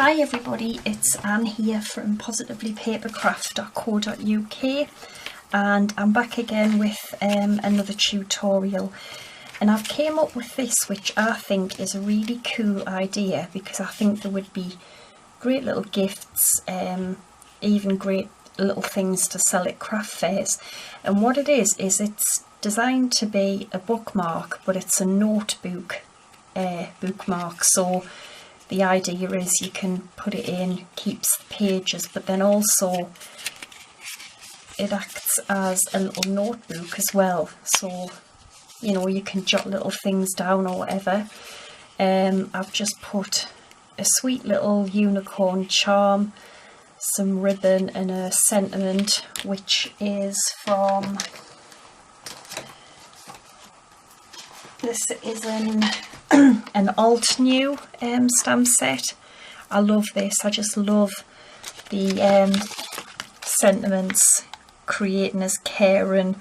Hi everybody, it's Anne here from positivelypapercraft.co.uk and I'm back again with another tutorial, and I've came up with this, which I think is a really cool idea because I think there would be great little gifts, even great little things to sell at craft fairs. And what it is it's designed to be a bookmark, but it's a notebook bookmark. So the idea is you can put it in, keeps the pages, but then also it acts as a little notebook as well. So, you know, you can jot little things down or whatever. I've just put a sweet little unicorn charm, some ribbon and a sentiment, which is from, this is an alt new stamp set. I love this. I just love the sentiments, creating as caring,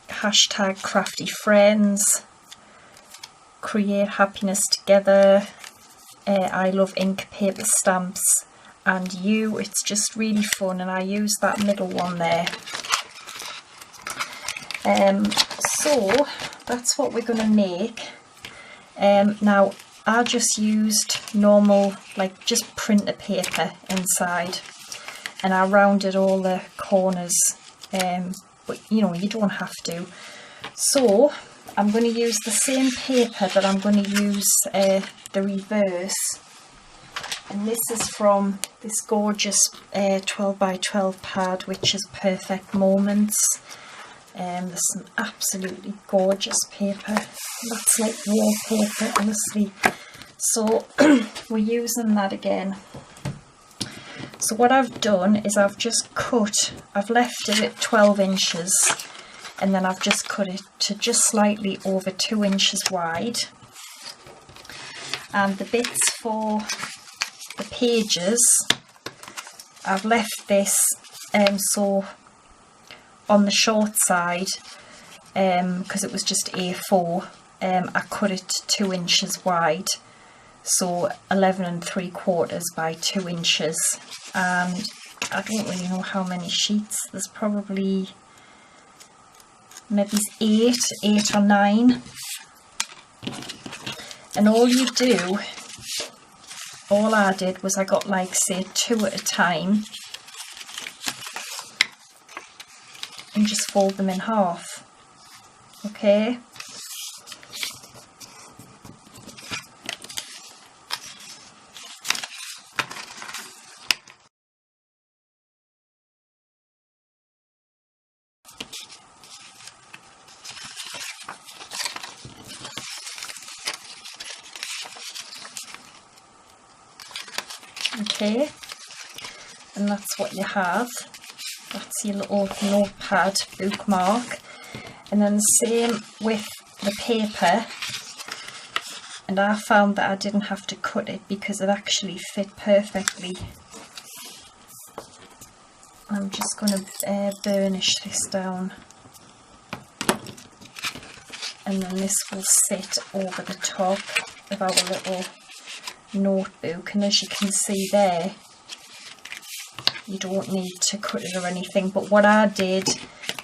hashtag crafty friends, create happiness together, I love ink, paper, stamps, and you. It's just really fun, and I use that middle one there. So that's what we're going to make. Now I just used normal, like just printer paper inside, and I rounded all the corners, but you know, you don't have to. So I'm going to use the same paper, but I'm going to use the reverse, and this is from this gorgeous 12 by 12 pad, which is Perfect Moments. There's some absolutely gorgeous paper. That's like wallpaper, honestly. So we're using that again. So what I've done is I've just cut, I've left it at 12 inches, and then I've just cut it to just slightly over 2 inches wide. And the bits for the pages, I've left this so on the short side, because it was just A4, I cut it to 2 inches wide, so 11 3/4 by 2 inches. And I don't really know how many sheets, there's probably maybe 8 or 9. And all you do, all I did was I got like say 2 at a time and just fold them in half. Okay, okay, and that's what you have. That's your little notepad bookmark. And then the same with the paper, and I found that I didn't have to cut it because it actually fit perfectly. I'm just going to burnish this down, and then this will sit over the top of our little notebook. And as you can see there, you don't need to cut it or anything, but what I did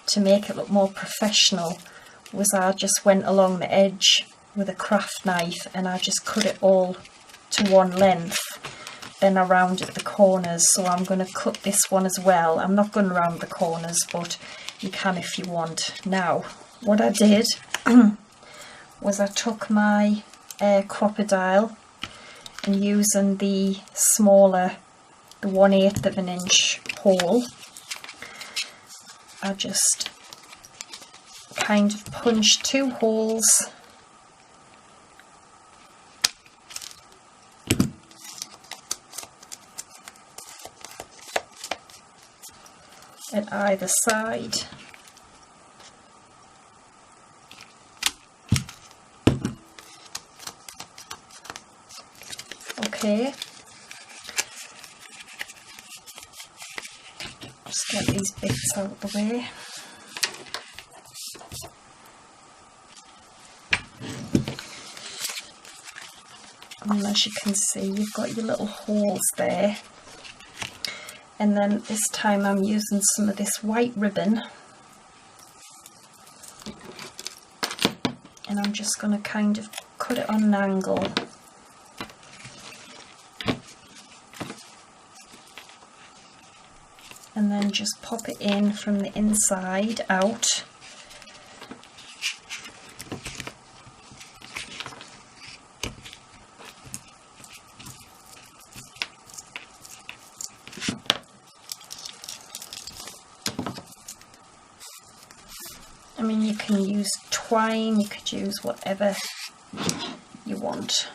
to make it look more professional was I just went along the edge with a craft knife and I just cut it all to one length. Then I rounded the corners, so I'm going to cut this one as well. I'm not going to round the corners, but you can if you want. Now what I did was I took my crocodile, and using the smaller, the 1/8 of an inch hole, I just kind of punched 2 holes at either side. Okay, just get these bits out of the way. And as you can see, you've got your little holes there. And then this time I'm using some of this white ribbon, and I'm just going to kind of cut it on an angle. And then just pop it in from the inside out. I mean, you can use twine, you could use whatever you want.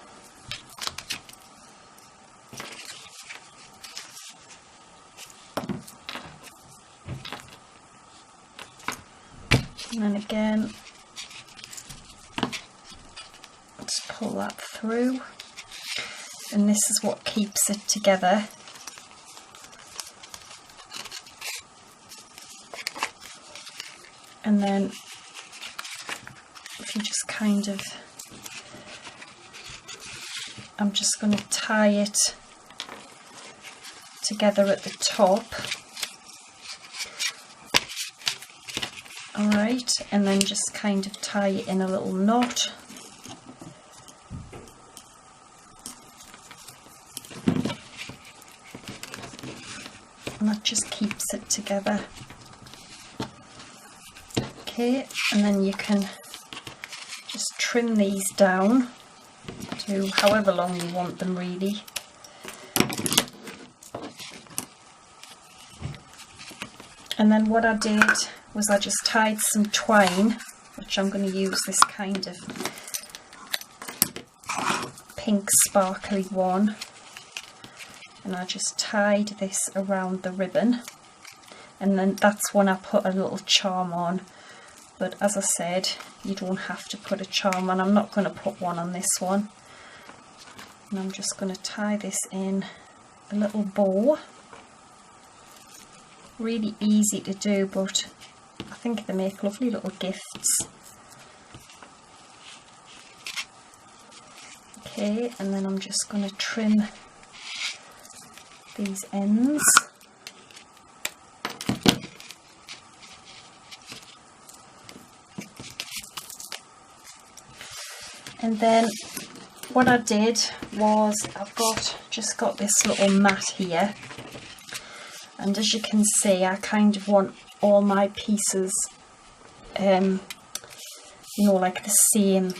And then again, just pull that through, and this is what keeps it together. And then if you just kind of, I'm just going to tie it together at the top. Alright, and then just kind of tie it in a little knot. And that just keeps it together. Okay, and then you can just trim these down to however long you want them really. And then what I did was I just tied some twine, which I'm going to use this kind of pink sparkly one, and I just tied this around the ribbon, and then that's when I put a little charm on. But as I said, you don't have to put a charm on. I'm not going to put one on this one. And I'm just going to tie this in a little bow. Really easy to do, but I think they make lovely little gifts. Okay, and then I'm just going to trim these ends. And then what I did was I've just got this little mat here, and as you can see, I kind of want all my pieces you know, like the same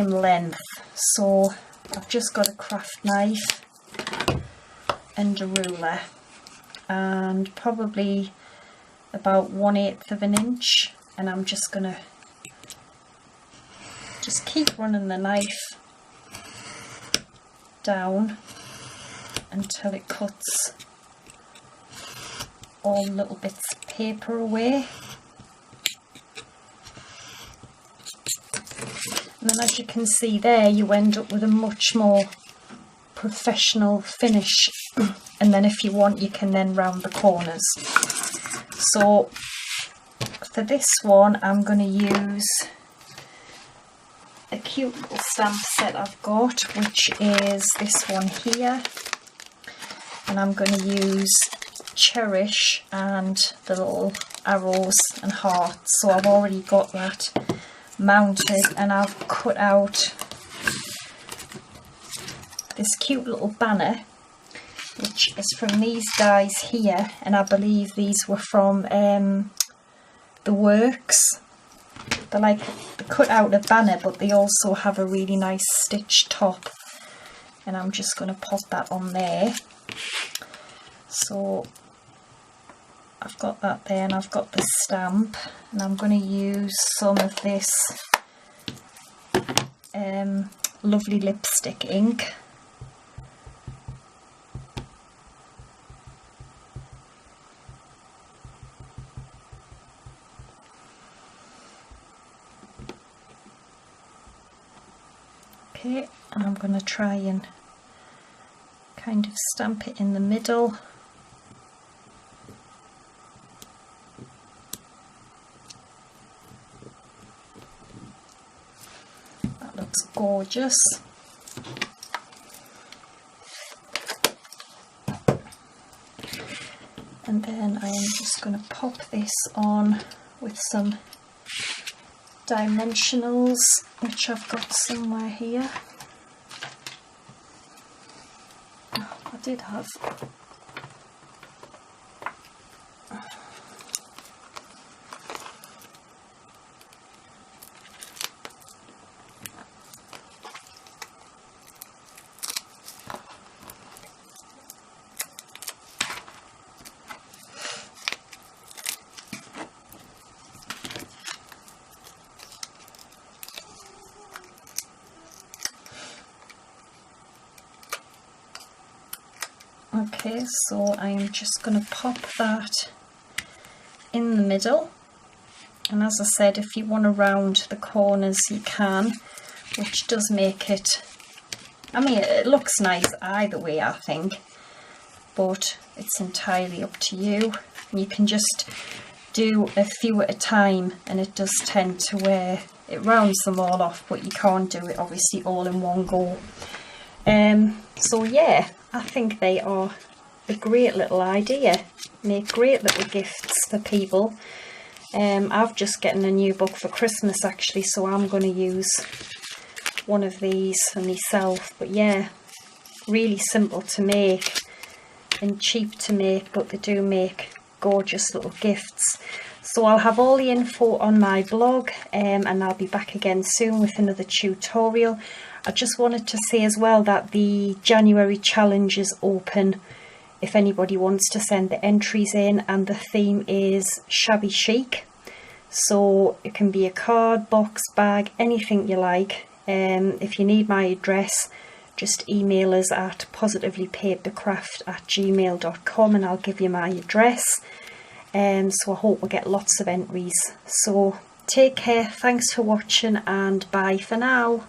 length. So I've just got a craft knife and a ruler, and probably about 1/8 of an inch, and I'm just gonna just keep running the knife down until it cuts all little bits of paper away. And then as you can see there, you end up with a much more professional finish. And then if you want, you can then round the corners. So for this one, I'm going to use a cute little stamp set I've got, which is this one here, and I'm going to use Cherish and the little arrows and hearts. So I've already got that mounted, and I've cut out this cute little banner, which is from these guys here, and I believe these were from the Works. They cut out a banner, but they also have a really nice stitch top, and I'm just going to pop that on there. So I've got that there, and I've got the stamp, and I'm going to use some of this lovely lipstick ink. Okay, and I'm going to try and kind of stamp it in the middle. That looks gorgeous. And then I am just going to pop this on with some dimensionals, which I've got somewhere here. Oh, I did have. Okay, so I am just going to pop that in the middle, and as I said, if you want to round the corners you can, which does make it, I mean, it looks nice either way I think, but it's entirely up to you. You can just do a few at a time, and it does tend to where it rounds them all off, but you can't do it obviously all in one go. So yeah, I think they are a great little idea. Make great little gifts for people. I've just gotten a new book for Christmas actually, so I'm going to use one of these for myself. But yeah, really simple to make and cheap to make, but they do make gorgeous little gifts. So I'll have all the info on my blog, and I'll be back again soon with another tutorial. I just wanted to say as well that the January challenge is open if anybody wants to send the entries in, and the theme is shabby chic. So it can be a card, box, bag, anything you like. If you need my address, just email us at positivelypapercraft@gmail.com and I'll give you my address. So I hope we get lots of entries. So take care, thanks for watching, and bye for now.